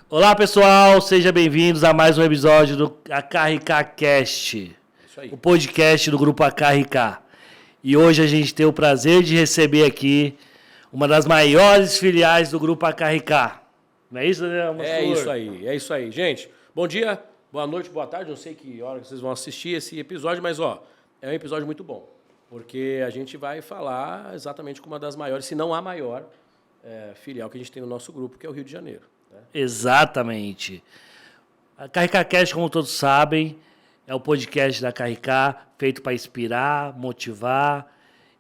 Olá, pessoal, sejam bem-vindos a mais um episódio do AKRK Cast, o podcast do grupo AKRK. E hoje a gente tem o prazer de receber aqui uma das maiores filiais do grupo AKRK. Não é isso, né, Mastur? É isso aí. Gente, bom dia, boa noite, boa tarde. Não sei que hora que vocês vão assistir esse episódio, mas é um episódio muito bom. Porque a gente vai falar exatamente com uma das maiores, se não a maior, filial que a gente tem no nosso grupo, que é o Rio de Janeiro. Né? Exatamente. A KRK Cast, como todos sabem, é o podcast da KRK, feito para inspirar, motivar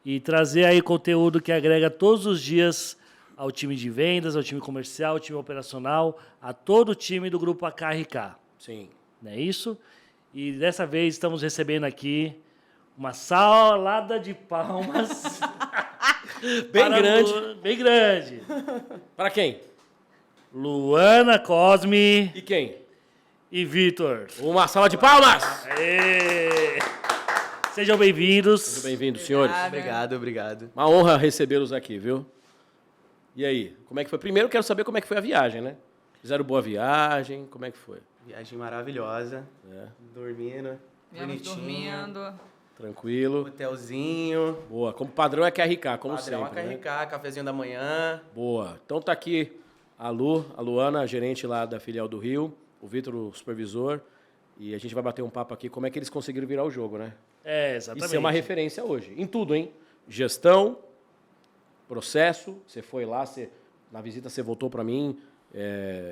e trazer aí conteúdo que agrega todos os dias ao time de vendas, ao time comercial, ao time operacional, a todo o time do grupo AKRK. Sim. Não é isso? E dessa vez estamos recebendo aqui uma salada de palmas. Bem grande. Para quem? Luana Cosme E quem? e Vitor. Uma salva de palmas! Aê! Sejam bem-vindos. Sejam bem-vindos, senhores. Obrigado. Uma honra recebê-los aqui, viu? E aí, como é que foi? Primeiro quero saber como é que foi a viagem, né? Fizeram boa viagem, como é que foi? Viagem maravilhosa. Dormindo. Viemos Bonitinho. dormindo. Tranquilo. Hotelzinho. Boa. Como padrão é KRK, como Padrão sempre, né? KRK, cafezinho da manhã. Boa. Então tá aqui a Luana, a gerente lá da filial do Rio, o Vitor, o supervisor, e a gente vai bater um papo aqui como é que eles conseguiram virar o jogo, né? Exatamente. Isso é uma referência hoje, em tudo, hein? Gestão, processo, você foi lá, na visita você voltou para mim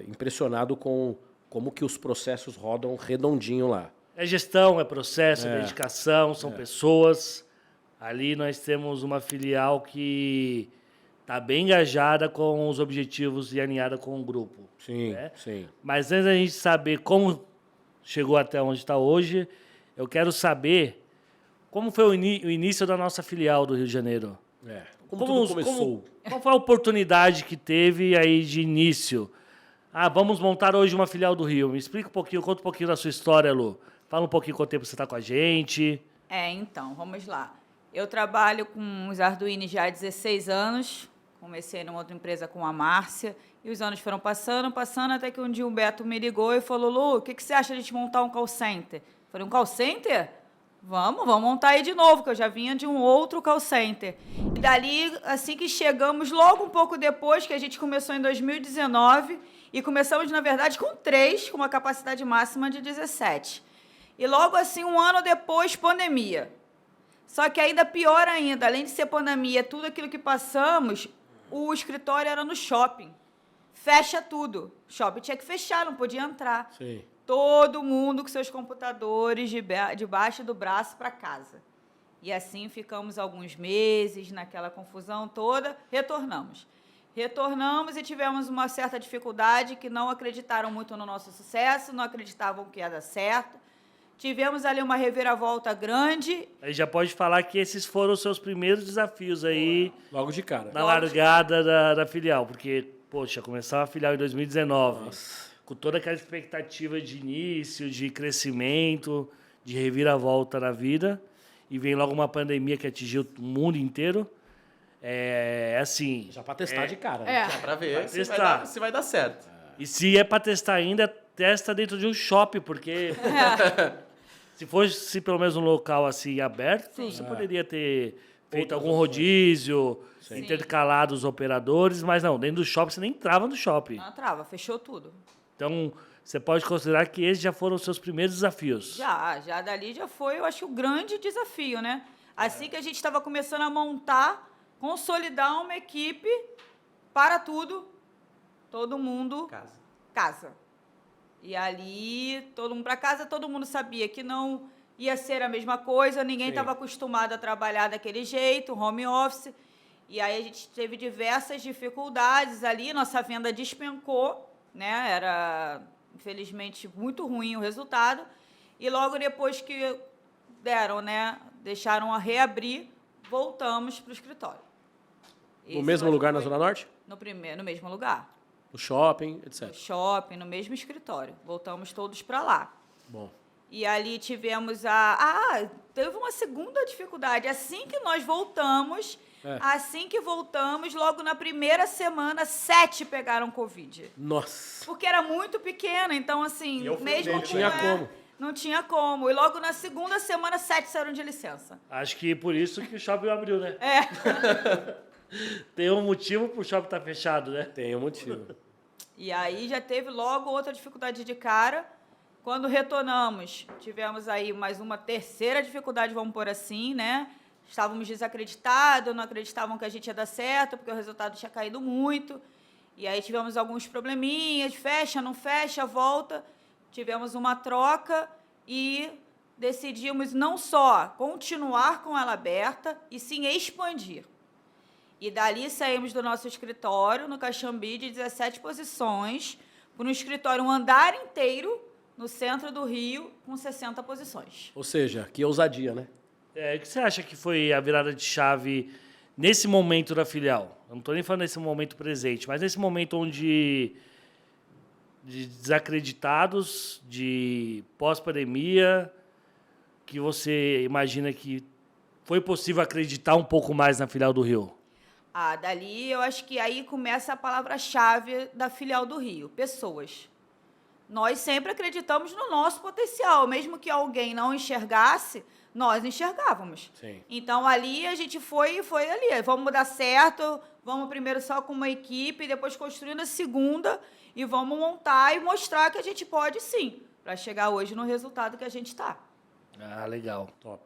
impressionado com como que os processos rodam redondinho lá. É gestão, é processo, é dedicação, são pessoas. Ali nós temos uma filial que está bem engajada com os objetivos e alinhada com o grupo. Sim, né? sim. Mas antes da gente saber como chegou até onde está hoje, eu quero saber como foi o início da nossa filial do Rio de Janeiro. Como tudo começou? Qual foi a oportunidade que teve aí de início? Vamos montar hoje uma filial do Rio. Me explica um pouquinho, conta um pouquinho da sua história, Lu. Fala um pouquinho quanto tempo você está com a gente. Então, vamos lá. Eu trabalho com os Arduino já há 16 anos. Comecei numa outra empresa com a Márcia. E os anos foram passando, até que um dia o Beto me ligou e falou: Lu, o que você acha de a gente montar um call center? Eu falei, um call center? Vamos montar aí de novo, que eu já vinha de um outro call center. E dali, assim que chegamos, logo um pouco depois, que a gente começou em 2019, e começamos, na verdade, com 3, com uma capacidade máxima de 17. E logo assim, um ano depois, pandemia. Só que ainda pior ainda, além de ser pandemia, tudo aquilo que passamos, o escritório era no shopping. Fecha tudo. O shopping tinha que fechar, não podia entrar. Sim. Todo mundo com seus computadores debaixo do braço para casa. E assim ficamos alguns meses naquela confusão toda, retornamos e tivemos uma certa dificuldade, que não acreditaram muito no nosso sucesso, não acreditavam que ia dar certo. Tivemos ali uma reviravolta grande. Aí já pode falar que esses foram os seus primeiros desafios aí Logo de cara. na largada da filial, porque, poxa, começava a filial em 2019, com toda aquela expectativa de início, de crescimento, de reviravolta na vida, e vem logo uma pandemia que atingiu o mundo inteiro. Assim... Já para testar de cara. Né? Já pra ver testar. se vai dar certo. E se é para testar ainda, testa dentro de um shopping, porque se fosse pelo menos um local assim aberto, você poderia ter feito algum rodízio, intercalado os operadores, mas não, dentro do shopping você nem entrava no shopping. Não entrava, fechou tudo. Então, você pode considerar que esses já foram os seus primeiros desafios. Já dali já foi, eu acho, o grande desafio, né? Assim que a gente estava começando a montar, consolidar uma equipe para tudo, todo mundo casa. E ali, todo mundo para casa, todo mundo sabia que não ia ser a mesma coisa, ninguém estava acostumado a trabalhar daquele jeito, home office. E aí a gente teve diversas dificuldades ali, nossa venda despencou, né? Era, infelizmente, muito ruim o resultado. E logo depois que deixaram a reabrir, voltamos para o escritório. No mesmo lugar na Zona Norte? No mesmo lugar. No shopping, etc. No shopping, no mesmo escritório. Voltamos todos para lá. Bom. E ali tivemos teve uma segunda dificuldade. Assim que nós voltamos, Assim que voltamos, logo na primeira semana, 7 pegaram Covid. Nossa. Porque era muito pequena, então assim, E eu fui mesmo não com- tinha como. Não tinha como. E logo na segunda semana, 7 saíram de licença. Acho que por isso que o shopping abriu, né? É. Tem um motivo pro shopping estar fechado, né? Tem um motivo. E aí já teve logo outra dificuldade de cara. Quando retornamos, tivemos aí mais uma terceira dificuldade, vamos pôr assim, né? Estávamos desacreditados, não acreditavam que a gente ia dar certo, porque o resultado tinha caído muito. E aí tivemos alguns probleminhas, fecha, não fecha, volta. Tivemos uma troca e decidimos não só continuar com ela aberta, e sim expandir. E dali saímos do nosso escritório, no Caxambi, de 17 posições, para um escritório, um andar inteiro, no centro do Rio, com 60 posições. Ou seja, que ousadia, né? O que você acha que foi a virada de chave nesse momento da filial? Eu não estou nem falando nesse momento presente, mas nesse momento onde de desacreditados, de pós-pandemia, que você imagina que foi possível acreditar um pouco mais na filial do Rio? Dali eu acho que aí começa a palavra-chave da filial do Rio, pessoas. Nós sempre acreditamos no nosso potencial, mesmo que alguém não enxergasse, nós enxergávamos. Sim. Então ali a gente foi ali, vamos dar certo, vamos primeiro só com uma equipe, depois construindo a segunda e vamos montar e mostrar que a gente pode sim, para chegar hoje no resultado que a gente está. Ah, legal. Top.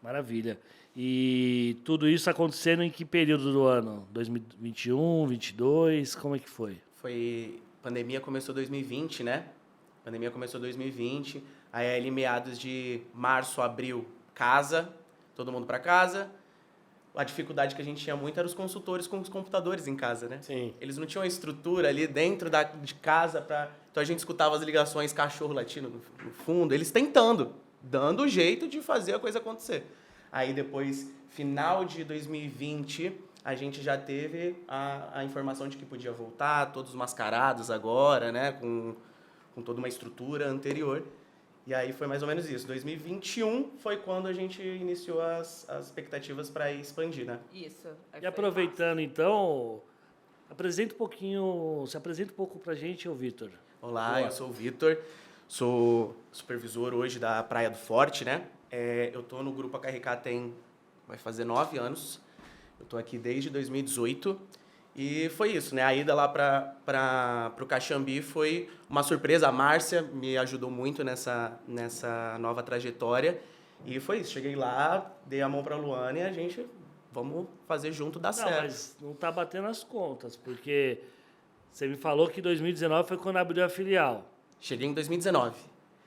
Maravilha. E tudo isso acontecendo em que período do ano? 2021, 2022? Como é que foi? Pandemia começou 2020, né? Pandemia começou 2020. Aí ali meados de março, abril, casa, todo mundo para casa. A dificuldade que a gente tinha muito era os consultores com os computadores em casa, né? Sim. Eles não tinham a estrutura ali dentro de casa para... Então a gente escutava as ligações, cachorro latindo no fundo, eles tentando, dando o jeito de fazer a coisa acontecer. Aí depois, final de 2020, a gente já teve a informação de que podia voltar, todos mascarados agora, né? Com toda uma estrutura anterior. E aí foi mais ou menos isso. 2021 foi quando a gente iniciou as expectativas para expandir, né? Isso. E aproveitando, então, se apresenta um pouco pra gente, ô Vitor. Olá, Boa. eu sou o Vitor, sou supervisor hoje da Praia do Forte, né? Eu tô no Grupo AKRK vai fazer 9 anos. Eu tô aqui desde 2018 e foi isso, né? A ida lá para o Caxambi foi uma surpresa. A Márcia me ajudou muito nessa nova trajetória e foi isso. Cheguei lá, dei a mão para a Luana e a gente vamos fazer junto dar Não, certo. mas não tá batendo as contas, porque você me falou que 2019 foi quando abriu a filial. Cheguei em 2019.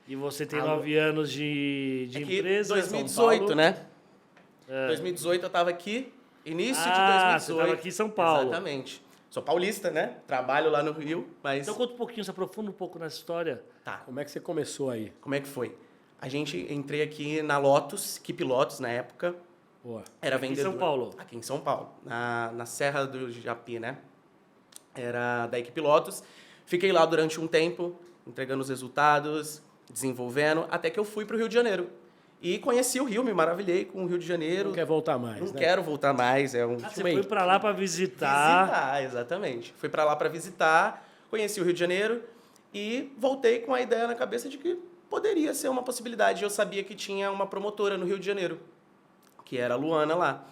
E você tem Alô? 9 anos de É que empresa. 2018, São Paulo. né? 2018 eu estava aqui, início de Ah, 2018. você estava aqui em São Paulo. Exatamente. Sou paulista, né? Trabalho lá no Rio, mas... Então conta um pouquinho, se aprofunda um pouco nessa história. Tá, Como é que você começou aí? como é que foi? Entrei aqui na Lotus, Keep Lotus na época. Boa. Era Aqui em vendedor. São Paulo? Aqui em São Paulo, na Serra do Japi, né? Era da equipe Lotus. Fiquei lá durante um tempo, entregando os resultados, desenvolvendo, até que eu fui para o Rio de Janeiro. E conheci o Rio, me maravilhei com o Rio de Janeiro. Não quer voltar mais, Não né? quero voltar mais, é um... Você foi pra lá pra visitar. Visitar, exatamente. Fui para lá para visitar, conheci o Rio de Janeiro e voltei com a ideia na cabeça de que poderia ser uma possibilidade. Eu sabia que tinha uma promotora no Rio de Janeiro, que era a Luana lá.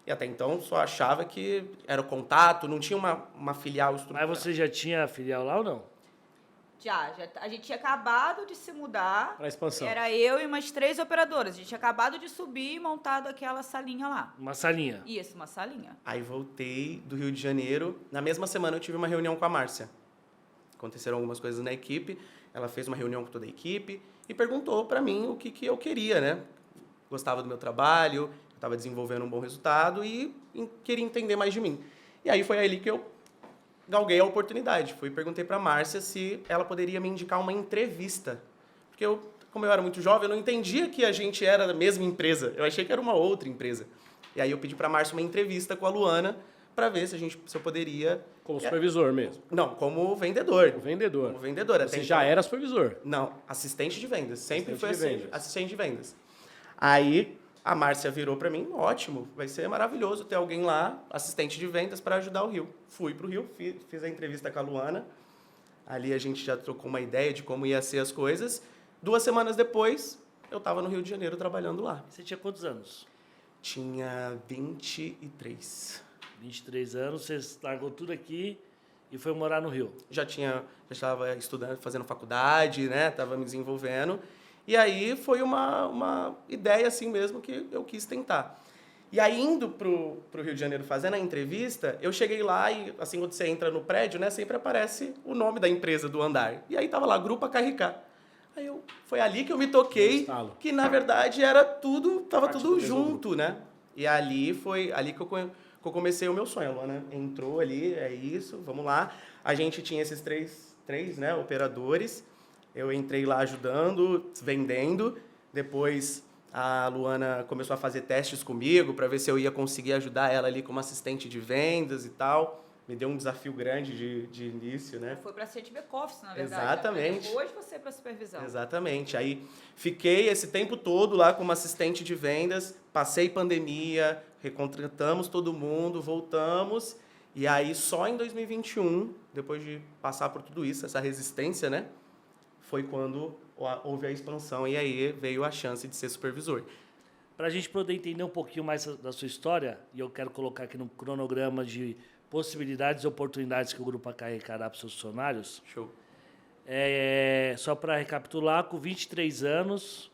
E até então só achava que era o contato, não tinha uma filial estruturada. Mas você já tinha filial lá ou não? Já, a gente tinha acabado de se mudar. Pra expansão. Era eu e umas 3 operadoras. A gente tinha acabado de subir e montado aquela salinha lá. Uma salinha. Isso, uma salinha. Aí voltei do Rio de Janeiro. Na mesma semana eu tive uma reunião com a Márcia. Aconteceram algumas coisas na equipe. Ela fez uma reunião com toda a equipe e perguntou para mim o que eu queria, né? Gostava do meu trabalho, estava desenvolvendo um bom resultado e queria entender mais de mim. E aí foi ali que eu galguei a oportunidade. Fui e perguntei para a Márcia se ela poderia me indicar uma entrevista. Porque como eu era muito jovem, eu não entendia que a gente era da mesma empresa. Eu achei que era uma outra empresa. E aí eu pedi para a Márcia uma entrevista com a Luana para ver se eu poderia... Como supervisor mesmo. Não, como vendedor. O vendedor. Como vendedor. Você até já então. era supervisor. Não, assistente de vendas. Sempre Assistente foi de assim, vendas. assistente de vendas. Aí A Márcia virou para mim, ótimo, vai ser maravilhoso ter alguém lá, assistente de vendas, para ajudar o Rio. Fui para o Rio, fiz a entrevista com a Luana. Ali a gente já trocou uma ideia de como ia ser as coisas. 2 semanas depois, eu estava no Rio de Janeiro trabalhando lá. Você tinha quantos anos? Tinha 23. 23 anos, você largou tudo aqui e foi morar no Rio. Já estava estudando, fazendo faculdade, né? Estava me desenvolvendo. E aí foi uma ideia assim mesmo que eu quis tentar. E aí, indo pro Rio de Janeiro fazendo a entrevista, eu cheguei lá e, assim, quando você entra no prédio, né? Sempre aparece o nome da empresa do andar. E aí tava lá, Grupo KRK. Foi ali que eu me toquei que, na verdade, era tudo, tava tudo junto, né? E ali foi ali que eu comecei o meu sonho. A Luana entrou ali, é isso, vamos lá. A gente tinha esses três, né, operadores. Eu entrei lá ajudando, vendendo. Depois a Luana começou a fazer testes comigo para ver se eu ia conseguir ajudar ela ali como assistente de vendas e tal. Me deu um desafio grande de início, né? Foi para ser de back-office, na verdade. Exatamente. Depois você para supervisão. Exatamente. Aí fiquei esse tempo todo lá como assistente de vendas, passei pandemia, recontratamos todo mundo, voltamos. E aí só em 2021, depois de passar por tudo isso, essa resistência, né? Foi quando houve a expansão e aí veio a chance de ser supervisor. Para a gente poder entender um pouquinho mais da sua história, e eu quero colocar aqui no cronograma de possibilidades e oportunidades que o Grupo KRK dá para os seus funcionários. Show. Só para recapitular, com 23 anos,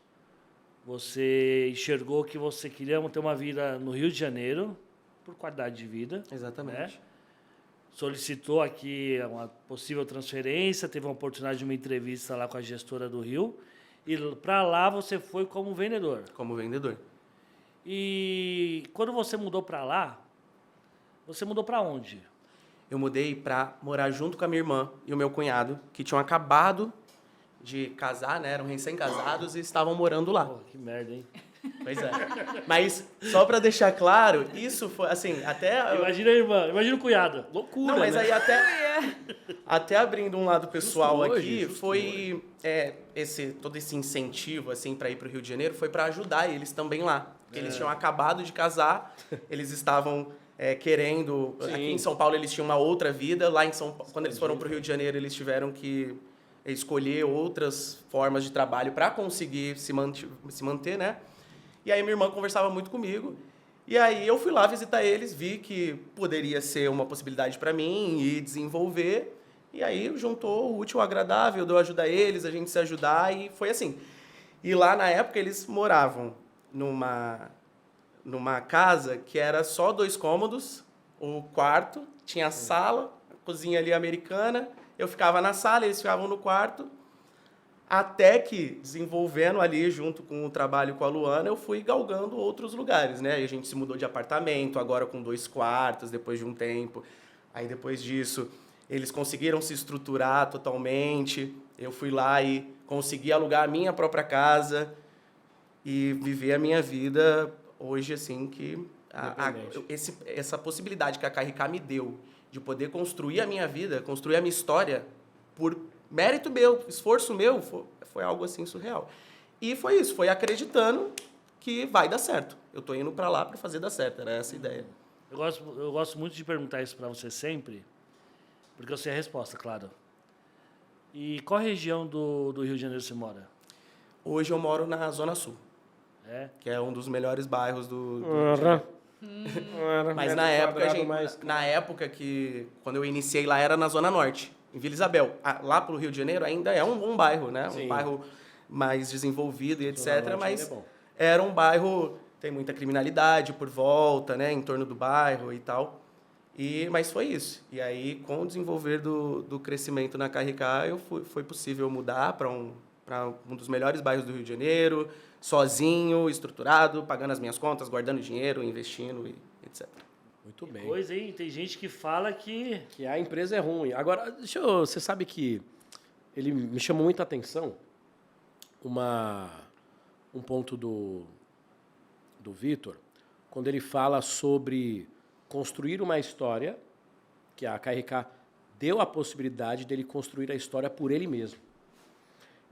você enxergou que você queria ter uma vida no Rio de Janeiro, por qualidade de vida. Exatamente. Né? Solicitou aqui uma possível transferência, teve uma oportunidade de uma entrevista lá com a gestora do Rio, e para lá você foi como vendedor. Como vendedor. E quando você mudou para lá, você mudou para onde? Eu mudei para morar junto com a minha irmã e o meu cunhado, que tinham acabado de casar, né? Eram recém-casados e estavam morando lá. Pô, que merda, hein? Pois é. Mas, só para deixar claro, isso foi, assim, até... Imagina a irmã, imagina o cunhado. Loucura, Não, mas né? aí até abrindo um lado pessoal Justo aqui, hoje, foi todo esse incentivo assim para ir para o Rio de Janeiro foi para ajudar eles também lá. Porque eles tinham acabado de casar, eles estavam querendo... Sim. Aqui em São Paulo eles tinham uma outra vida, lá em São Paulo, quando eles foram para o Rio de Janeiro, eles tiveram que escolher outras formas de trabalho para conseguir se manter, né? E aí minha irmã conversava muito comigo. E aí eu fui lá visitar eles, vi que poderia ser uma possibilidade para mim e desenvolver. E aí juntou o útil ao agradável, de eu ajudar eles, a gente se ajudar e foi assim. E lá na época eles moravam numa casa que era só 2 cômodos, o quarto, tinha a sala, a cozinha ali americana. Eu ficava na sala, eles ficavam no quarto. Até que, desenvolvendo ali, junto com o trabalho com a Luana, eu fui galgando outros lugares, né? E a gente se mudou de apartamento, agora com 2 quartos, depois de um tempo. Aí, depois disso, eles conseguiram se estruturar totalmente. Eu fui lá e consegui alugar a minha própria casa e viver a minha vida hoje, assim, que... essa possibilidade que a KRK me deu de poder construir a minha vida, construir a minha história por... mérito meu, esforço meu, foi algo assim surreal. E foi isso, foi acreditando que vai dar certo. Eu tô indo para lá para fazer dar certo, era essa a ideia. Eu gosto muito de perguntar isso para você sempre, porque eu sei a resposta, claro. E qual região do Rio de Janeiro você mora? Hoje eu moro na Zona Sul, que é um dos melhores bairros do Mas na época que quando eu iniciei lá era na Zona Norte. Em Vila Isabel. Lá pro Rio de Janeiro ainda é um bom bairro, né? Sim. Um bairro mais desenvolvido e etc. Mas bom. era um bairro... Tem muita criminalidade por volta, né? Em torno do bairro e tal. Mas foi isso. E aí, com o desenvolver do crescimento na KRK, foi possível mudar para um dos melhores bairros do Rio de Janeiro, sozinho, estruturado, pagando as minhas contas, guardando dinheiro, investindo e etc. Muito bem. Pois, hein? Tem gente que fala que... Que a empresa é ruim. Agora, você sabe que ele me chamou muita atenção um ponto do Vitor, quando ele fala sobre construir uma história, que a KRK deu a possibilidade dele construir a história por ele mesmo.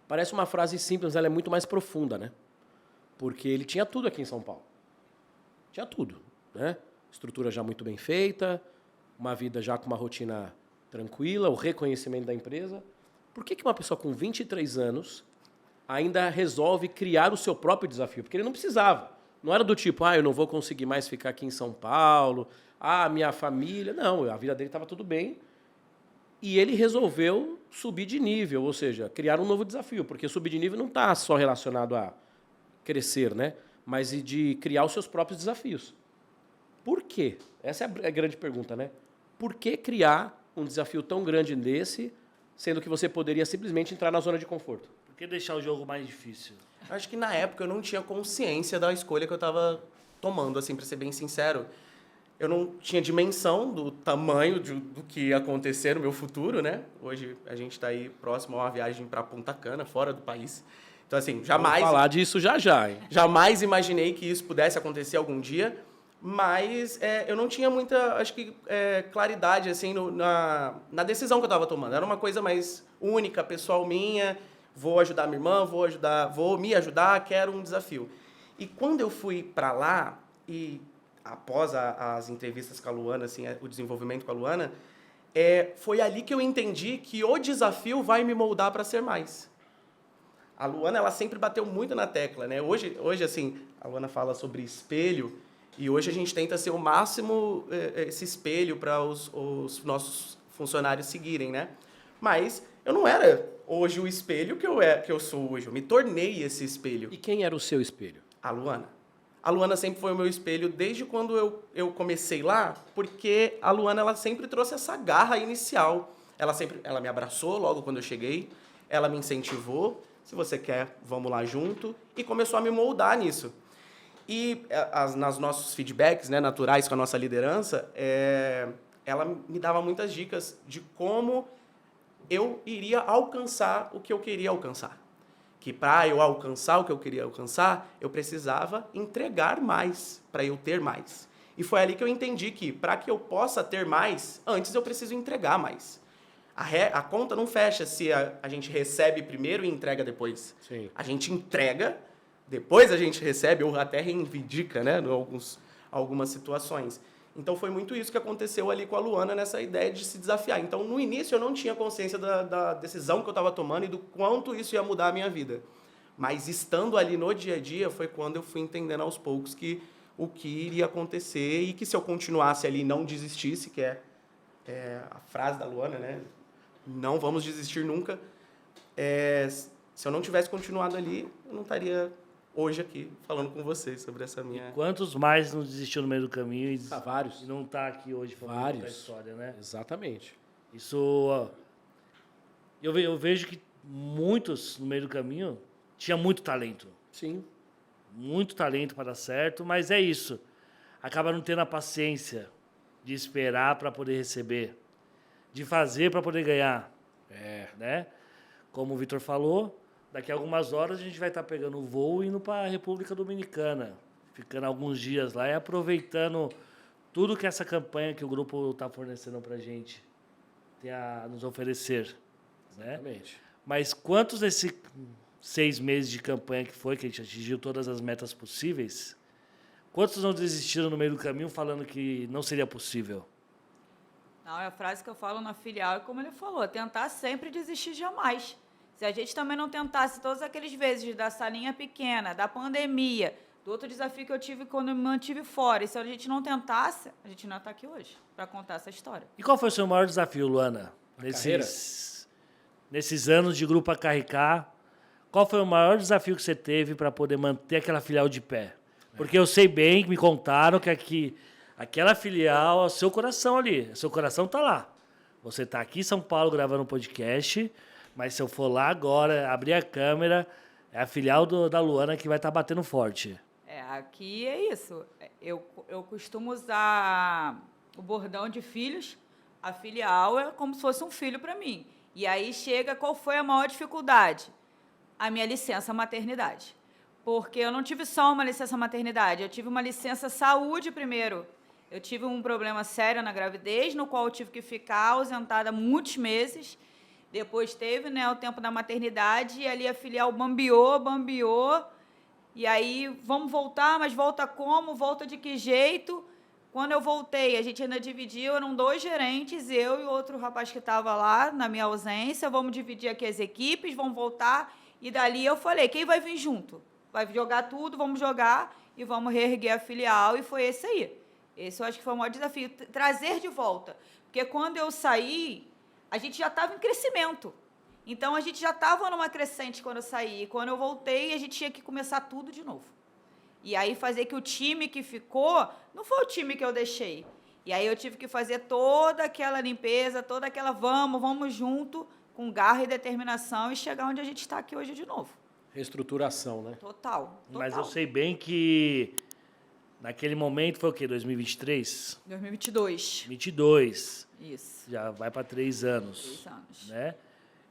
Parece uma frase simples, mas ela é muito mais profunda, né? Porque ele tinha tudo aqui em São Paulo. Tinha tudo, né? Estrutura já muito bem feita, uma vida já com uma rotina tranquila, o reconhecimento da empresa. Por que uma pessoa com 23 anos ainda resolve criar o seu próprio desafio? Porque ele não precisava. Não era do tipo, eu não vou conseguir mais ficar aqui em São Paulo, minha família. Não, a vida dele estava tudo bem. E ele resolveu subir de nível, ou seja, criar um novo desafio. Porque subir de nível não está só relacionado a crescer, né? Mas de criar os seus próprios desafios. Por quê? Essa é a grande pergunta, né? Por que criar um desafio tão grande desse, sendo que você poderia simplesmente entrar na zona de conforto? Por que deixar o jogo mais difícil? Acho que na época eu não tinha consciência da escolha que eu estava tomando, assim, para ser bem sincero. Eu não tinha dimensão do tamanho do que ia acontecer no meu futuro, né? Hoje a gente está aí próximo a uma viagem para Punta Cana, fora do país. Então, assim, jamais... Vamos falar disso já, hein? Jamais imaginei que isso pudesse acontecer algum dia, mas eu não tinha muita, acho que, claridade, assim, na decisão que eu estava tomando. Era uma coisa mais única, pessoal minha, vou ajudar minha irmã, vou me ajudar, quero um desafio. E quando eu fui para lá, e após as entrevistas com a Luana, assim, o desenvolvimento com a Luana, foi ali que eu entendi que o desafio vai me moldar para ser mais. A Luana, ela sempre bateu muito na tecla, né? Hoje, assim, a Luana fala sobre espelho, e hoje a gente tenta ser o máximo esse espelho para os nossos funcionários seguirem, né? Mas eu não era hoje o espelho que eu sou hoje. Eu me tornei esse espelho. E quem era o seu espelho? A Luana. A Luana sempre foi o meu espelho desde quando eu comecei lá, porque a Luana, ela sempre trouxe essa garra inicial. Ela me abraçou logo quando eu cheguei, ela me incentivou. Se você quer, vamos lá junto. E começou a me moldar nisso. E nas nossos feedbacks, né, naturais com a nossa liderança, ela me dava muitas dicas de como eu iria alcançar o que eu queria alcançar. Que para eu alcançar o que eu queria alcançar, eu precisava entregar mais para eu ter mais. E foi ali que eu entendi que para que eu possa ter mais, antes eu preciso entregar mais. A conta não fecha se a gente recebe primeiro e entrega depois. Sim. A gente entrega, depois a gente recebe, ou até reivindica, né, em algumas situações. Então, foi muito isso que aconteceu ali com a Luana, nessa ideia de se desafiar. Então, no início, eu não tinha consciência da decisão que eu estava tomando e do quanto isso ia mudar a minha vida. Mas, estando ali no dia a dia, foi quando eu fui entendendo aos poucos o que iria acontecer e que se eu continuasse ali e não desistisse, que é a frase da Luana, né? Não vamos desistir nunca. Se eu não tivesse continuado ali, eu não estaria hoje aqui falando com vocês sobre essa minha... Quantos mais não desistiu no meio do caminho e Vários. não está aqui hoje falando Vários. da história, né? Exatamente. Isso, eu vejo que muitos no meio do caminho tinha muito talento. Sim. Muito talento para dar certo, mas é isso. Acaba não tendo a paciência de esperar para poder receber, de fazer para poder ganhar. Né? Como o Vitor falou, daqui a algumas horas a gente vai estar pegando o voo e indo para a República Dominicana, ficando alguns dias lá e aproveitando tudo que essa campanha que o grupo está fornecendo para a gente tem a nos oferecer. Né? Exatamente. Mas quantos desses 6 meses de campanha que foi, que a gente atingiu todas as metas possíveis, quantos não desistiram no meio do caminho falando que não seria possível? Não, é a frase que eu falo na filial, e como ele falou, tentar sempre desistir jamais. Se a gente também não tentasse todas aquelas vezes da salinha pequena, da pandemia, do outro desafio que eu tive quando eu me mantive fora, e se a gente não tentasse, a gente não está aqui hoje para contar essa história. E qual foi o seu maior desafio, Luana? Nesses anos de Grupo AKRK, qual foi o maior desafio que você teve para poder manter aquela filial de pé? Porque eu sei bem, me contaram que aquela filial é o seu coração ali. Seu coração está lá. Você está aqui em São Paulo gravando um podcast, mas se eu for lá agora, abrir a câmera, é a filial da Luana que vai estar batendo forte. Aqui é isso. Eu costumo usar o bordão de filhos. A filial é como se fosse um filho para mim. E aí chega, qual foi a maior dificuldade? A minha licença maternidade. Porque eu não tive só uma licença maternidade, eu tive uma licença saúde primeiro. Eu tive um problema sério na gravidez, no qual eu tive que ficar ausentada muitos meses. Depois teve, né, o tempo da maternidade, e ali a filial bambiou. E aí, vamos voltar, mas volta como? Volta de que jeito? Quando eu voltei, a gente ainda dividiu, eram 2 gerentes, eu e outro rapaz que estava lá na minha ausência, vamos dividir aqui as equipes, vamos voltar. E dali eu falei, quem vai vir junto? Vai jogar tudo, vamos jogar e vamos reerguer a filial, e foi esse aí. Esse eu acho que foi o maior desafio, trazer de volta. Porque quando eu saí, a gente já estava em crescimento. Então, a gente já estava numa crescente quando eu saí. E quando eu voltei, a gente tinha que começar tudo de novo. E aí, fazer que o time que ficou, não foi o time que eu deixei. E aí, eu tive que fazer toda aquela limpeza, toda aquela vamos junto, com garra e determinação, e chegar onde a gente está aqui hoje de novo. Reestruturação, né? Total. Mas eu sei bem que naquele momento foi o quê? 2023? 2022. 22. Isso. Já vai para 3 anos. 3 anos. Né?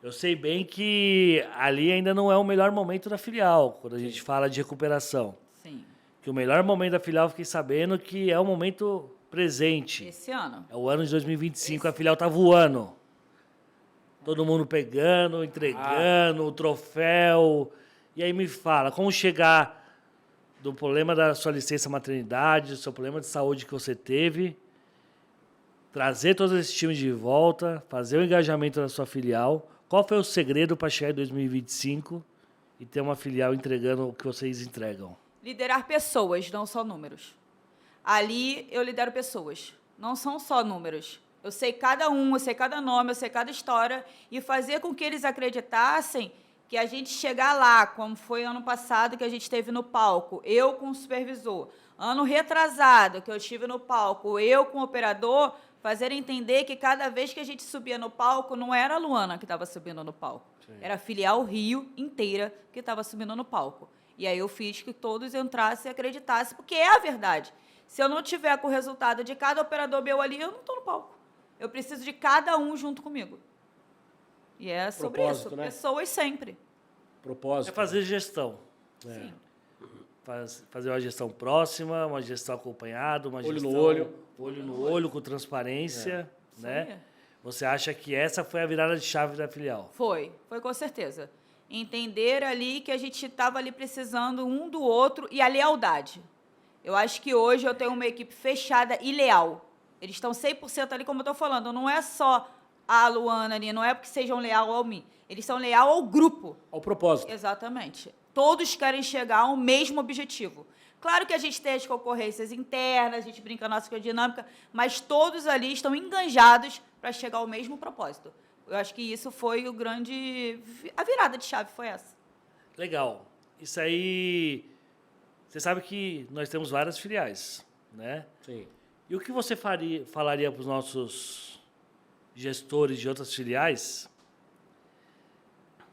Eu sei bem que ali ainda não é o melhor momento da filial, quando a gente fala de recuperação. Sim. Que o melhor momento da filial, eu fiquei sabendo que é o momento presente. Esse ano. É o ano de 2025, a filial tá voando. Todo mundo pegando, entregando, o troféu. E aí me fala, como chegar do problema da sua licença maternidade, do seu problema de saúde que você teve, trazer todos esses times de volta, fazer o engajamento da sua filial. Qual foi o segredo para chegar em 2025 e ter uma filial entregando o que vocês entregam? Liderar pessoas, não só números. Ali eu lidero pessoas, não são só números. Eu sei cada um, eu sei cada nome, eu sei cada história, e fazer com que eles acreditassem que a gente chegar lá, como foi ano passado que a gente esteve no palco, eu com o supervisor, ano retrasado que eu estive no palco, eu com o operador, fazer entender que cada vez que a gente subia no palco, não era a Luana que estava subindo no palco, era a filial Rio inteira que estava subindo no palco. E aí eu fiz que todos entrassem e acreditassem, porque é a verdade. Se eu não tiver com o resultado de cada operador meu ali, eu não estou no palco. Eu preciso de cada um junto comigo. E é sobre Propósito, isso. né? Pessoas sempre. Propósito. É fazer gestão. Sim. Fazer uma gestão próxima, uma gestão acompanhada, uma Olho no gestão... olho. Olho no olho, com transparência. Né? Isso aí. Você acha que essa foi a virada de chave da filial? Foi com certeza. Entender ali que a gente estava ali precisando um do outro e a lealdade. Eu acho que hoje eu tenho uma equipe fechada e leal. Eles estão 100% ali, como eu estou falando. Não é só a Luana ali, não é porque sejam leal ao mim. Eles são leal ao grupo. Ao propósito. Exatamente. Todos querem chegar ao mesmo objetivo. Claro que a gente tem as concorrências internas, a gente brinca na nossa dinâmica, mas todos ali estão enganjados para chegar ao mesmo propósito. Eu acho que isso foi o grande... A virada de chave foi essa. Legal. Isso aí... Você sabe que nós temos várias filiais, né? Sim. E o que você falaria para os nossos gestores de outras filiais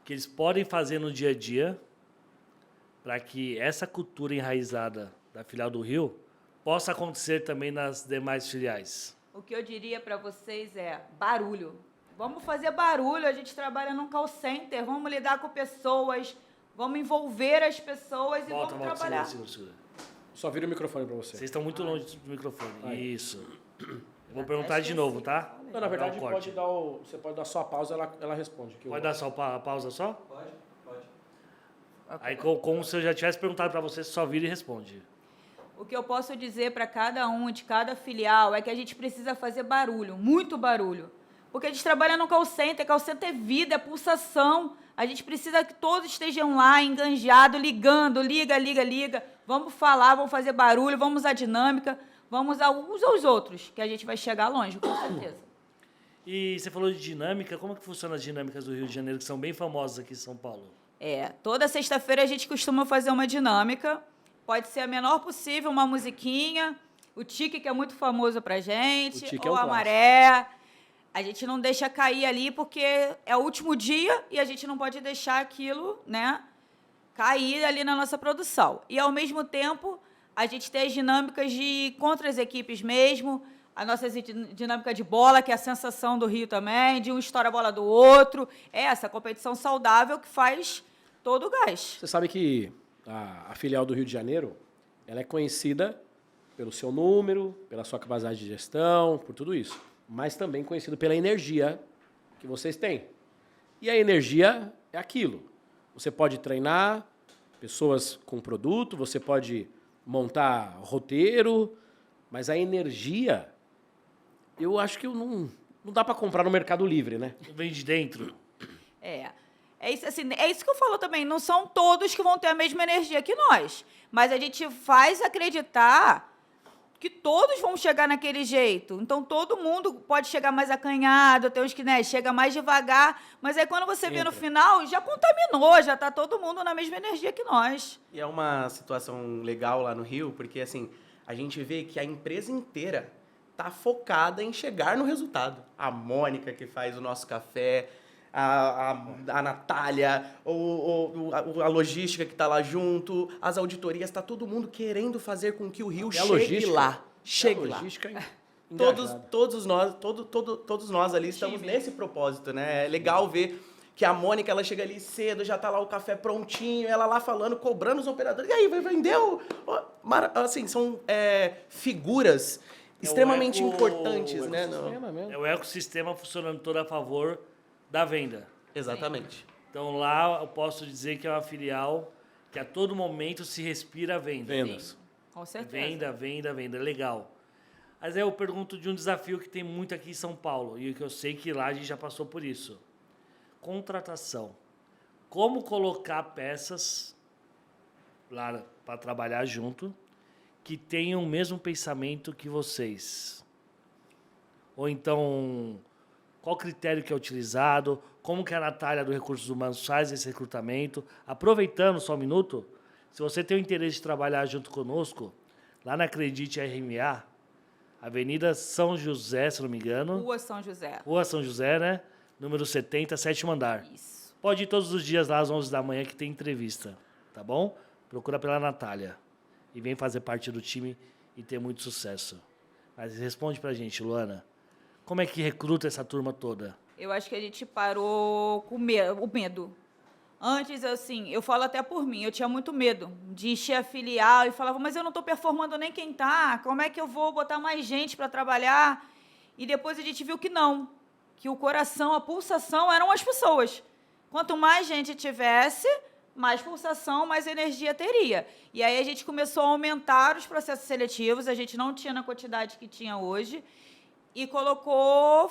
que eles podem fazer no dia a dia para que essa cultura enraizada da filial do Rio possa acontecer também nas demais filiais? O que eu diria para vocês é barulho. Vamos fazer barulho, a gente trabalha num call center, vamos lidar com pessoas, vamos envolver as pessoas e vamos trabalhar. Segura. Só vira o microfone para você. Vocês estão muito longe do microfone. Aí. Isso. Eu vou perguntar de novo, tá? Não, na verdade, Dá um corte. você pode dar só a pausa, ela responde. Que Pode dar só a pausa só? Pode. Aí, como se eu já tivesse perguntado para você, você só vira e responde. O que eu posso dizer para cada um de cada filial é que a gente precisa fazer barulho, muito barulho. Porque a gente trabalha no call center é vida, é pulsação. A gente precisa que todos estejam lá, enganjados, ligando, liga. Vamos falar, vamos fazer barulho, vamos usar dinâmica, vamos usar uns aos outros, que a gente vai chegar longe, com certeza. E você falou de dinâmica, como que funcionam as dinâmicas do Rio de Janeiro, que são bem famosas aqui em São Paulo? Toda sexta-feira a gente costuma fazer uma dinâmica, pode ser a menor possível, uma musiquinha, o tique, que é muito famoso pra gente, ou a maré. A gente não deixa cair ali porque é o último dia e a gente não pode deixar aquilo, né, cair ali na nossa produção. E, ao mesmo tempo, a gente tem as dinâmicas contra as equipes mesmo, a nossa dinâmica de bola, que é a sensação do Rio também, de um estoura a bola do outro. É essa competição saudável que faz todo o gás. Você sabe que a filial do Rio de Janeiro, ela é conhecida pelo seu número, pela sua capacidade de gestão, por tudo isso. Mas também conhecido pela energia que vocês têm. E a energia é aquilo. Você pode treinar, pessoas com produto, você pode montar roteiro, mas a energia, eu acho que não dá para comprar no Mercado Livre, né? Vem de dentro. É isso, assim, é isso que eu falo também. Não são todos que vão ter a mesma energia que nós. Mas a gente faz acreditar que todos vão chegar naquele jeito. Então, todo mundo pode chegar mais acanhado, tem uns que, né, chega mais devagar. Mas aí, quando você vê no final, já contaminou, já está todo mundo na mesma energia que nós. E é uma situação legal lá no Rio, porque assim, a gente vê que a empresa inteira tá focada em chegar no resultado. A Mônica, que faz o nosso café, a Natália, a logística que tá lá junto, as auditorias, tá todo mundo querendo fazer com que o Rio chegue lá. Chegue lá. Todos nós ali estamos nesse propósito, né? É legal ver que a Mônica, ela chega ali cedo, já tá lá o café prontinho, ela lá falando, cobrando os operadores. E aí, vendeu? Assim, são figuras extremamente importantes, né? É o ecossistema funcionando todo a favor da venda. Exatamente. Então lá eu posso dizer que é uma filial que a todo momento se respira venda. Vendas. Com certeza. Venda. Legal. Mas aí eu pergunto de um desafio que tem muito aqui em São Paulo e que eu sei que lá a gente já passou por isso. Contratação. Como colocar peças lá para trabalhar junto que tenham o mesmo pensamento que vocês? Ou então, qual critério que é utilizado? Como que a Natália do Recursos Humanos faz esse recrutamento? Aproveitando só um minuto, se você tem o interesse de trabalhar junto conosco, lá na Acredite RMA, Avenida São José, se não me engano. Rua São José. Rua São José, né? Número 70, 7º andar. Isso. Pode ir todos os dias lá às 11 da manhã que tem entrevista, tá bom? Procura pela Natália. E vem fazer parte do time e ter muito sucesso. Mas responde pra gente, Luana. Como é que recruta essa turma toda? Eu acho que a gente parou com o medo. Antes, assim, eu falo até por mim, eu tinha muito medo de encher a filial e falava, mas eu não estou performando nem quem tá, como é que eu vou botar mais gente para trabalhar? E depois a gente viu que não, que o coração, a pulsação eram as pessoas. Quanto mais gente tivesse, mais pulsação, mais energia teria. E aí a gente começou a aumentar os processos seletivos, a gente não tinha na quantidade que tinha hoje, e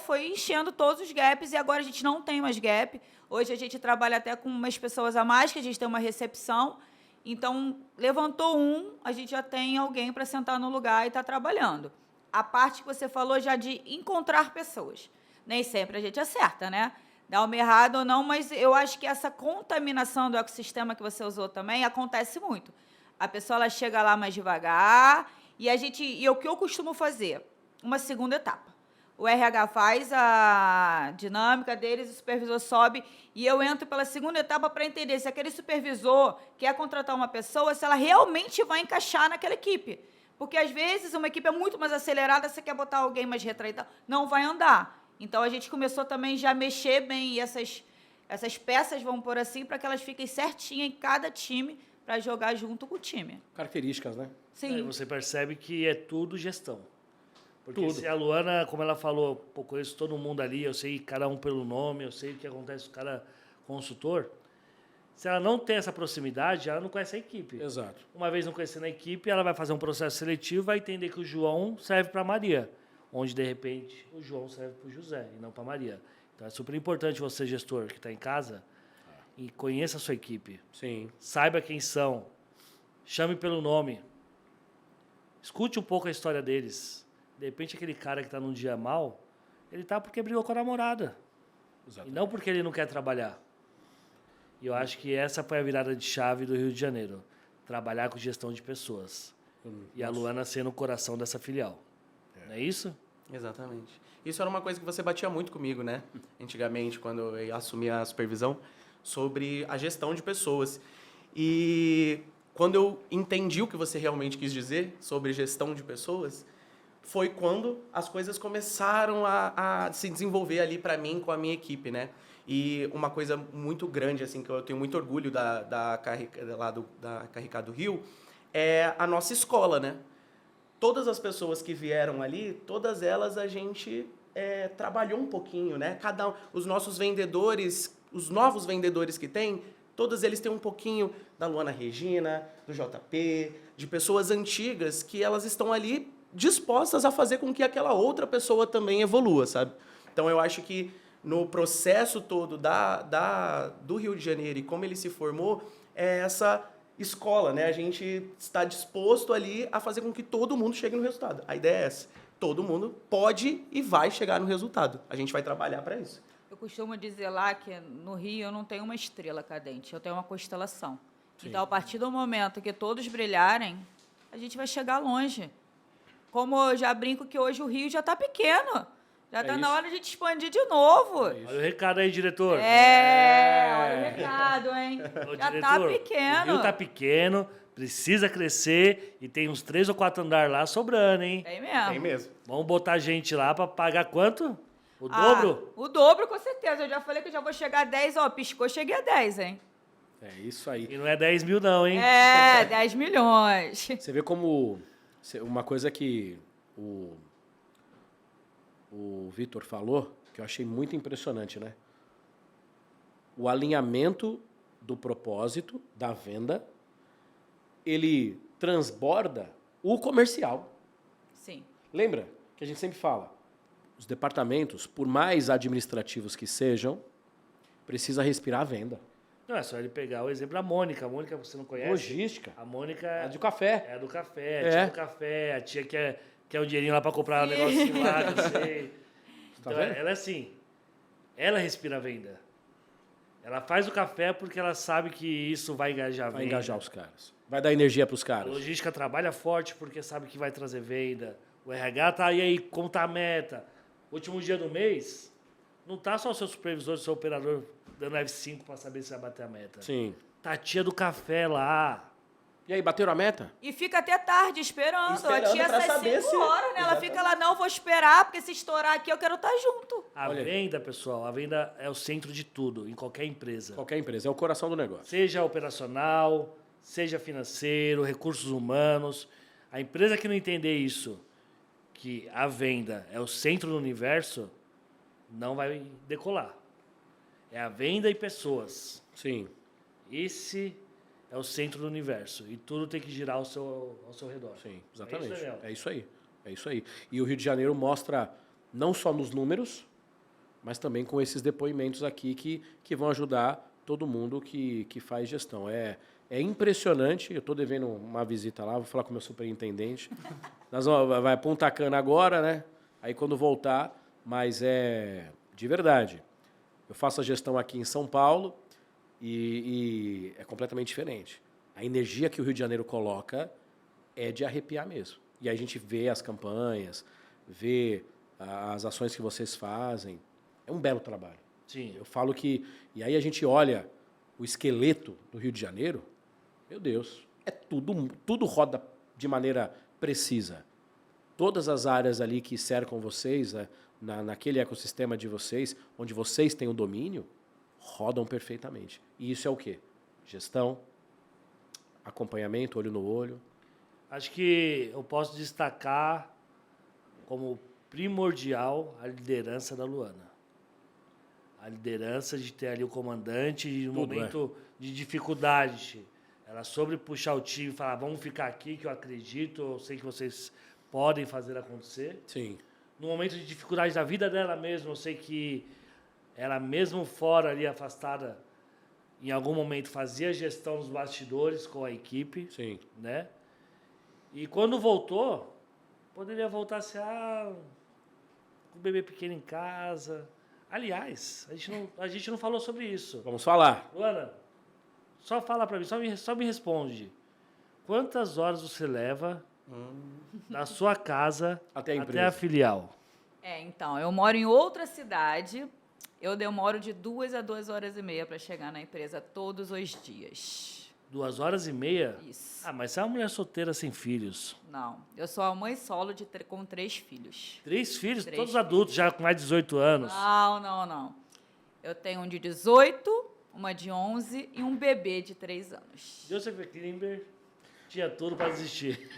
foi enchendo todos os gaps, e agora a gente não tem mais gap. Hoje a gente trabalha até com umas pessoas a mais, que a gente tem uma recepção. Então, levantou a gente já tem alguém para sentar no lugar e estar trabalhando. A parte que você falou já de encontrar pessoas. Nem sempre a gente acerta, né? Dá uma errada ou não, mas eu acho que essa contaminação do ecossistema que você usou também acontece muito. A pessoa ela chega lá mais devagar e o que eu costumo fazer? Uma segunda etapa. O RH faz a dinâmica deles, o supervisor sobe e eu entro pela segunda etapa para entender se aquele supervisor quer contratar uma pessoa, se ela realmente vai encaixar naquela equipe. Porque, às vezes, uma equipe é muito mais acelerada, você quer botar alguém mais retraído, não vai andar. Então, a gente começou também já a mexer bem e essas peças, vamos por assim, para que elas fiquem certinhas em cada time para jogar junto com o time. Características, né? Sim. Aí você percebe que é tudo gestão. Porque Tudo. se a Luana, como ela falou, pô, conheço todo mundo ali, eu sei cada um pelo nome, eu sei o que acontece com cada consultor. Se ela não tem essa proximidade, ela não conhece a equipe. Exato. Uma vez não conhecendo a equipe, ela vai fazer um processo seletivo, vai entender que o João serve para a Maria, onde, de repente, o João serve para o José e não para a Maria. Então, é super importante você, gestor, que está em casa, e conheça a sua equipe. Sim. Saiba quem são. Chame pelo nome. Escute um pouco a história deles. De repente, aquele cara que está num dia mal, ele está porque brigou com a namorada. Exatamente. E não porque ele não quer trabalhar. E eu acho que essa foi a virada de chave do Rio de Janeiro. Trabalhar com gestão de pessoas. E a Luana sendo o coração dessa filial. Não é isso? Exatamente. Isso era uma coisa que você batia muito comigo, né? Antigamente, quando eu assumia a supervisão, sobre a gestão de pessoas. E quando eu entendi o que você realmente quis dizer sobre gestão de pessoas, foi quando as coisas começaram a se desenvolver ali para mim com a minha equipe, né? E uma coisa muito grande, assim, que eu tenho muito orgulho da Carricá do Rio, é a nossa escola, né? Todas as pessoas que vieram ali, todas elas a gente trabalhou um pouquinho, né? Os nossos vendedores, os novos vendedores que tem, todos eles têm um pouquinho da Luana Regina, do JP, de pessoas antigas que elas estão ali dispostas a fazer com que aquela outra pessoa também evolua, sabe? Então eu acho que no processo todo do Rio de Janeiro e como ele se formou, é essa escola, né? A gente está disposto ali a fazer com que todo mundo chegue no resultado. A ideia é essa. Todo mundo pode e vai chegar no resultado. A gente vai trabalhar para isso. Eu costumo dizer lá que no Rio eu não tenho uma estrela cadente, eu tenho uma constelação. Então, a partir do momento que todos brilharem, a gente vai chegar longe. Como eu já brinco que hoje o Rio já está pequeno. Já está na hora de a gente expandir de novo. Olha o recado aí, diretor. Olha o recado, hein? Ô, Já diretor, está O pequeno. Rio tá pequeno, precisa crescer e tem uns 3 ou 4 andares lá sobrando, hein? Tem mesmo. Tem mesmo. Vamos botar gente lá para pagar quanto? O dobro? O dobro, com certeza. Eu já falei que eu já vou chegar a 10, ó. Piscou, cheguei a 10, hein? É isso aí. E não é 10 mil não, hein? 10 milhões. Você vê como uma coisa que o Vitor falou, que eu achei muito impressionante, né? O alinhamento do propósito, da venda, ele transborda o comercial. Sim. Lembra que a gente sempre fala, os departamentos, por mais administrativos que sejam, precisa respirar a venda. Não, é só ele pegar o exemplo da Mônica. A Mônica, você não conhece? Logística. A Mônica É do café. é a do café, a É. tia do café, a tia que quer um dinheirinho lá para comprar um negocinho lá, que eu sei. Tá Então, vendo? ela é assim, ela respira a venda. Ela faz o café porque ela sabe que isso vai engajar a Vai venda. engajar os caras. Vai dar energia para os A caras. logística trabalha forte porque sabe que vai trazer venda. O RH tá aí, como tá a meta? Último dia do mês, não tá só o seu supervisor, o seu operador dando F5 para saber se vai bater a meta. Sim. Tá a tia do café lá. E aí, bateram a meta? E fica até tarde esperando. Esperando a tia pra sai saber 5 se- horas, né? Ela Exatamente. fica lá, não, vou esperar, porque se estourar aqui eu quero estar junto. A Olha aí. venda, pessoal, a venda é o centro de tudo, em qualquer empresa. Qualquer empresa, é o coração do negócio. Seja operacional, seja financeiro, recursos humanos. A empresa que não entender isso, que a venda é o centro do universo, não vai decolar. É a venda e pessoas. Sim. Esse é o centro do universo. E tudo tem que girar ao seu redor. Sim, exatamente. É isso, Daniel? É isso aí. É isso aí. E o Rio de Janeiro mostra, não só nos números, mas também com esses depoimentos aqui que vão ajudar todo mundo que faz gestão. É impressionante. Eu estou devendo uma visita lá, vou falar com o meu superintendente. Nós vai Punta Cana agora, né? Aí quando voltar, mas é de verdade. Eu faço a gestão aqui em São Paulo e é completamente diferente. A energia que o Rio de Janeiro coloca é de arrepiar mesmo. E aí a gente vê as campanhas, vê as ações que vocês fazem. É um belo trabalho. Sim. Eu falo que... E aí a gente olha o esqueleto do Rio de Janeiro, meu Deus, é tudo roda de maneira precisa. Todas as áreas ali que cercam vocês, naquele ecossistema de vocês, onde vocês têm o domínio, rodam perfeitamente. E isso é o quê? Gestão, acompanhamento, olho no olho. Acho que eu posso destacar como primordial a liderança da Luana. A liderança de ter ali o comandante em um Tudo, momento de dificuldade. Ela soube puxar o time e falar, vamos ficar aqui que eu acredito, eu sei que vocês podem fazer acontecer. Sim. No momento de dificuldade da vida dela mesma, eu sei que ela mesmo fora ali, afastada, em algum momento fazia gestão nos bastidores com a equipe, Sim. né? E quando voltou, poderia voltar assim, com o bebê pequeno em casa. Aliás, a gente não falou sobre isso. Vamos falar. Luana, só fala pra mim, só me responde. Quantas horas você leva da sua casa Até a até empresa. a filial? Então, eu moro em outra cidade. Eu demoro de 2 a 2 horas e meia para chegar na empresa todos os dias. 2 horas e meia? Isso. Ah, mas você é uma mulher solteira sem filhos. Não, eu sou a mãe solo com 3 filhos. 3 filhos, 3 todos filhos. adultos, já com mais de 18 anos. Não. Eu tenho um de 18, uma de 11 e um bebê de 3 anos. Joseph Klimber tinha tudo para desistir.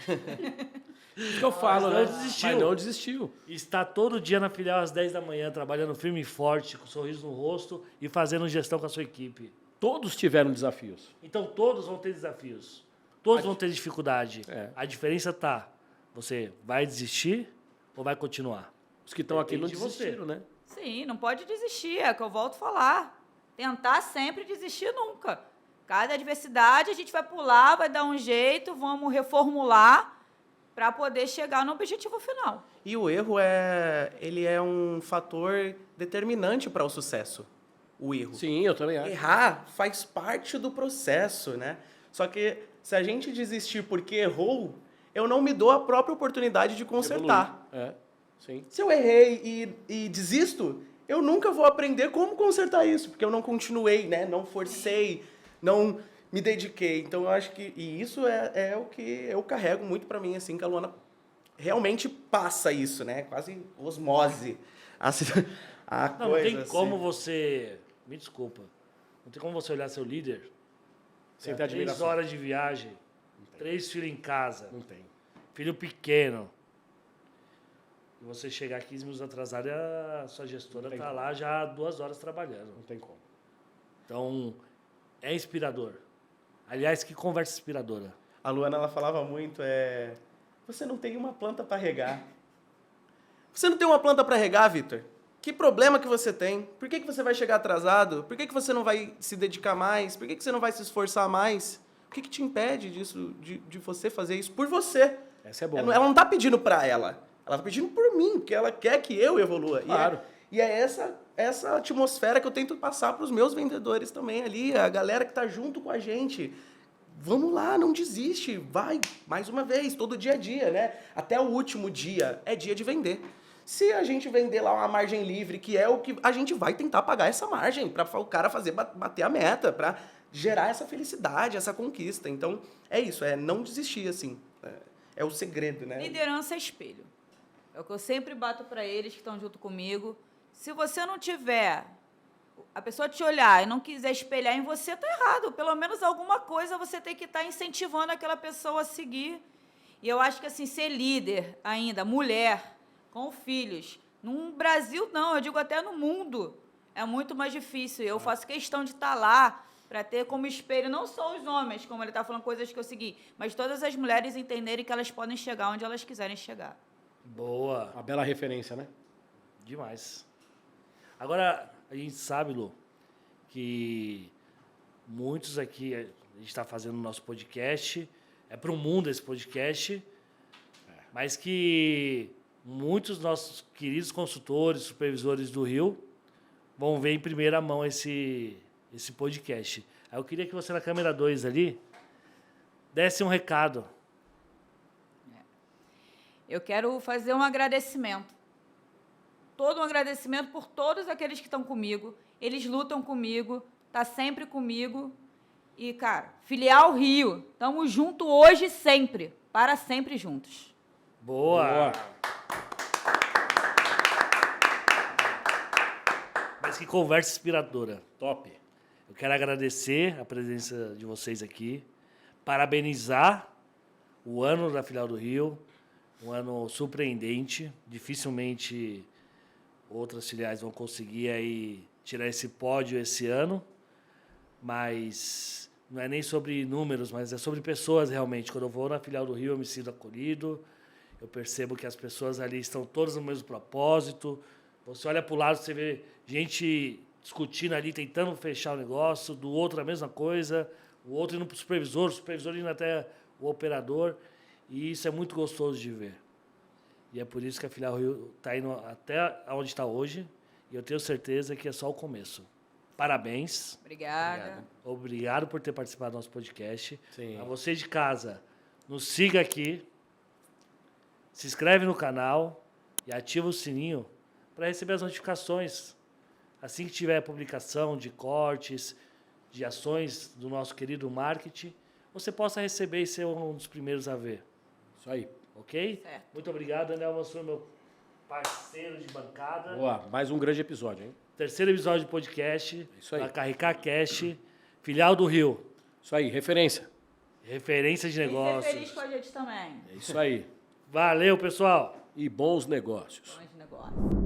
Isso que eu falo, não né? desistiu. Mas não desistiu. Está todo dia na filial às 10 da manhã, trabalhando firme e forte, com um sorriso no rosto e fazendo gestão com a sua equipe. Todos tiveram desafios. Então todos vão ter desafios. Todos vão ter dificuldade. É. A diferença tá, você vai desistir ou vai continuar? Os que estão aqui não Depende de você. desistiram, né? Sim, não pode desistir, é o que eu volto a falar. Tentar sempre, desistir nunca. Cada adversidade a gente vai pular, vai dar um jeito, vamos reformular para poder chegar no objetivo final. E o erro ele é um fator determinante para o sucesso. O erro. Sim, eu também acho. Errar faz parte do processo, né? Só que se a gente desistir porque errou, eu não me dou a própria oportunidade de consertar. Evoluir. É, sim. Se eu errei e desisto, eu nunca vou aprender como consertar isso, porque eu não continuei, né? Não forcei, não me dediquei. Então eu acho que e isso é o que eu carrego muito pra mim, assim, que a Luana realmente passa isso, né? Quase osmose. A Não, coisa, tem assim. como você... Me desculpa. Não tem como você olhar seu líder, Sem ter 3 admiração. horas de viagem, 3 filhos em casa, Não tem. filho pequeno, e você chegar 15 minutos atrasado e a sua gestora tem tá como. lá já há 2 horas trabalhando. Não tem como. Então, é inspirador. Aliás, que conversa inspiradora. A Luana, ela falava muito, você não tem uma planta para regar. Você não tem uma planta para regar, Vitor? Que problema que você tem? Por que você vai chegar atrasado? Por que você não vai se dedicar mais? Por que você não vai se esforçar mais? O que te impede disso, de você fazer isso por você? Essa é boa. Ela não tá pedindo para ela. Ela tá pedindo por mim, porque ela quer que eu evolua. Claro. E é essa atmosfera que eu tento passar para os meus vendedores também ali, a galera que tá junto com a gente. Vamos lá, não desiste, vai, mais uma vez, todo dia a dia, né? Até o último dia é dia de vender. Se a gente vender lá uma margem livre, que é o que a gente vai tentar pagar essa margem para o cara fazer bater a meta, para gerar essa felicidade, essa conquista. Então, é isso, é não desistir, assim. É o segredo, né? Liderança é espelho. É o que eu sempre bato para eles que estão junto comigo. Se você não tiver a pessoa te olhar e não quiser espelhar em você, tá errado. Pelo menos alguma coisa você tem que estar incentivando aquela pessoa a seguir. E eu acho que assim, ser líder ainda, mulher, com filhos, no Brasil não, eu digo até no mundo, é muito mais difícil. Eu faço questão de estar lá para ter como espelho não só os homens, como ele está falando, coisas que eu segui, mas todas as mulheres entenderem que elas podem chegar onde elas quiserem chegar. Boa. Uma bela referência, né? Demais. Agora, a gente sabe, Lu, que muitos aqui, a gente está fazendo o nosso podcast, é para o mundo esse podcast, mas que muitos nossos queridos consultores, supervisores do Rio, vão ver em primeira mão esse podcast. Aí eu queria que você, na câmera 2 ali, desse um recado. Eu quero fazer um agradecimento. Todo um agradecimento por todos aqueles que estão comigo. Eles lutam comigo, tá sempre comigo. E, cara, Filial Rio, estamos juntos hoje e sempre, para sempre juntos. Boa! Boa. Mas que conversa inspiradora. Top. Eu quero agradecer a presença de vocês aqui, parabenizar o ano da Filial do Rio, um ano surpreendente. Dificilmente outras filiais vão conseguir aí tirar esse pódio esse ano, mas não é nem sobre números, mas é sobre pessoas realmente. Quando eu vou na Filial do Rio, eu me sinto acolhido, eu percebo que as pessoas ali estão todas no mesmo propósito. Você olha para o lado, você vê gente discutindo ali, tentando fechar o negócio, do outro a mesma coisa, o outro indo para o supervisor indo até o operador, e isso é muito gostoso de ver. E é por isso que a Filial Rio está indo até onde está hoje, e eu tenho certeza que é só o começo. Parabéns. Obrigada. Obrigado por ter participado do nosso podcast. Sim. A você de casa, nos siga aqui, se inscreve no canal e ativa o sininho para receber as notificações. Assim que tiver publicação de cortes, de ações do nosso querido marketing, você possa receber e ser um dos primeiros a ver. Isso aí. Ok? Certo. Muito obrigado, Daniel Mansur, meu parceiro de bancada. Boa. Mais um grande episódio, hein? Terceiro episódio de podcast, Isso aí. da Carricar Cast, Filial do Rio. Isso aí. Referência. Referência de E ser feliz negócios. com a gente também. É isso aí. Valeu, pessoal! E bons negócios. Bons negócios.